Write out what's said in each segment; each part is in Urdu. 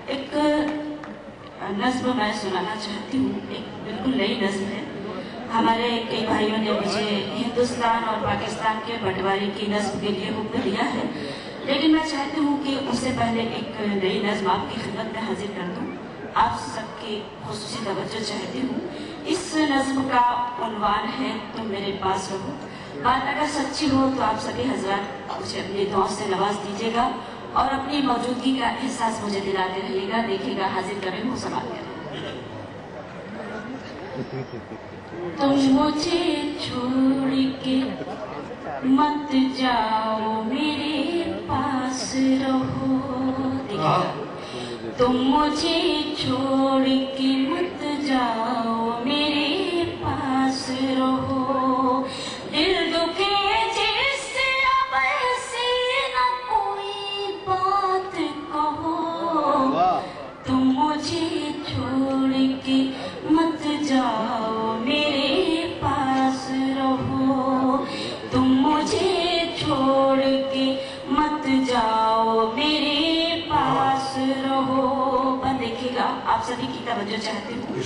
ایک نظم میں سنانا چاہتی ہوں، ایک بالکل نئی نظم ہے۔ ہمارے کئی بھائیوں نے مجھے ہندوستان اور پاکستان کے بٹوارے کی نظم کے لیے حکم دیا ہے، لیکن میں چاہتی ہوں کہ اس سے پہلے ایک نئی نظم آپ کی خدمت میں حاضر کر دوں۔ آپ سب کی خصوصی توجہ چاہتی ہوں۔ اس نظم کا عنوان ہے تم میرے پاس رہو۔ بات اگر سچی ہو تو آپ سبھی حضرات مجھے اپنی دعاؤں سے نواز دیجیے گا اور اپنی موجودگی کا احساس مجھے دلاتے رہیے گا۔ دیکھیے گا حاضر کریں ہو سماعت کریں۔ تم مجھے چھوڑ کے مت جاؤ میرے پاس رہو۔ دیکھیے گا تم مجھے چھوڑ کے مت جاؤ میرے پاس رہو۔ دل دکھے جس سے اب ایسے نہ کوئی بات کہو۔ تم مجھے چھوڑ کے مت جاؤ میرے پاس رہو۔ تم مجھے چھوڑ کے مت جاؤ میرے پاس رہو۔ بس دیکھیے گا آپ سبھی کی توجہ چاہتی ہوں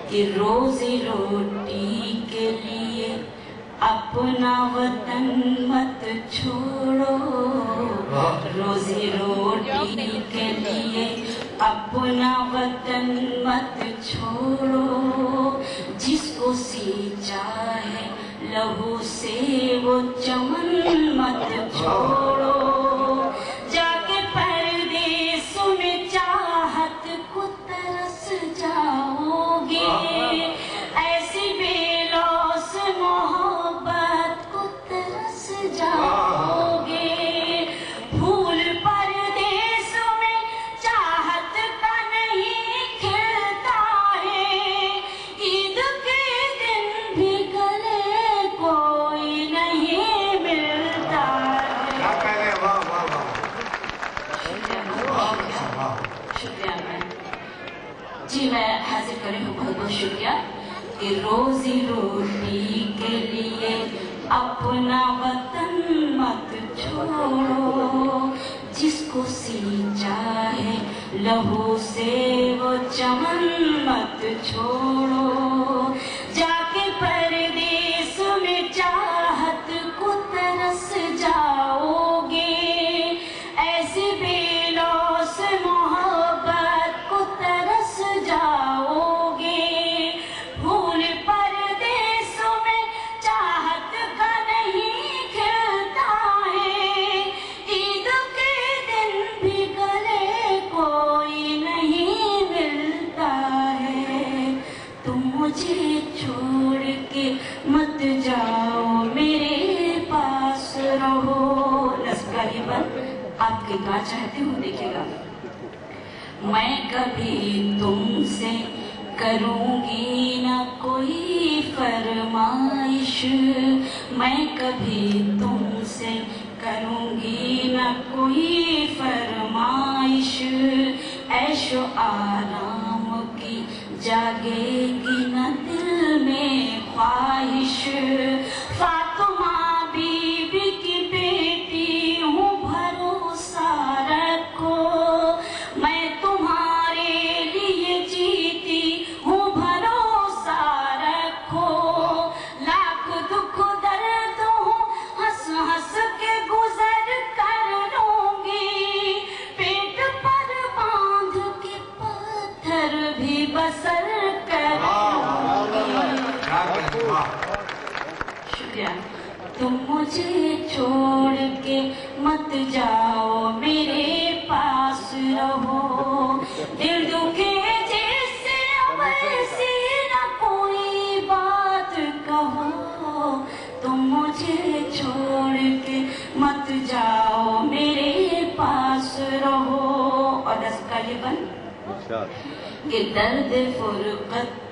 کہ روزی روٹی کے لیے اپنا وطن مت چھوڑو۔ روزی روٹی کے لیے اپنا وطن مت چھوڑو۔ جس کو سینچا ہے لہو سے وہ چمن مت چھوڑو۔ جا کے پردیس میں چاہت کو ترس جاؤ گے۔ ایسی بے لوث محبت کو ترس جاؤ گے۔ پھول پردیس میں چاہت کا نہیں کھلتا ہے۔ عید کے دن بھی گلے کوئی نہیں ملتا ہے۔ شکریہ میم جی، میں حاضر کری ہوں، بہت بہت شکریہ۔ کہ روزی روٹی کے لیے اپنا وطن مت چھوڑو۔ جس کو سینچا ہے لہو سے وہ چمن مت چھوڑو۔ جا کے پردیس میں چاہت کو ترس جاؤ گے۔ ایسی بے لوث محبت کو ترس جاؤ گے۔ پھول پردیس میں چاہت کا نہیں کھلتا ہے۔ عید کے دن بھی گلے کوئی نہیں ملتا ہے۔ تم مجھے چھوڑ کے مت جاؤ میرے پاس رہو۔ نظم کا یہ بند آپ کی دعا چاہتی ہوں، دیکھیے گا۔ میں کبھی تم سے کروں گی نہ کوئی فرمائش۔ میں کبھی تم سے کروں گی نہ کوئی فرمائش۔ عیش و آرام کی جاگے گی نہ دل میں خواہش۔ فاطمہ بی بی کی بیٹی ہوں، بھروسہ رکھو۔ میں تمہارے لیے جیتی ہوں، بھروسہ رکھو۔ لاکھ دکھ درد ہوں، ہنس ہنس کے گزر کر لوں گی۔ پیٹ پر باندھ کے پتھر بھی بسر کر لوں گی۔ شکریہ۔ تم مجھے چھوڑ کے مت جاؤ میرے پاس رہو۔ دل دکھے جس سے اب ایسی نہ کوئی بات کہو۔ تم مجھے چھوڑ کے مت جاؤ میرے پاس رہو۔ اور نظم کا یہ بند کہ درد فرقت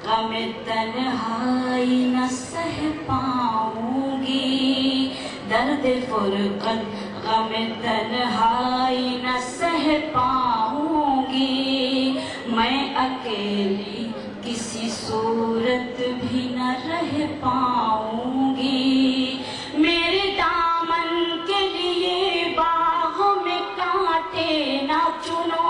غم تنہائی نہ سہ پاؤں گی۔ درد فرقت غم تنہائی نہ سہ پاؤں گی۔ میں اکیلی کسی صورت بھی نہ رہ پاؤں گی۔ میرے دامن کے لیے باغ میں کانٹے نہ چنو۔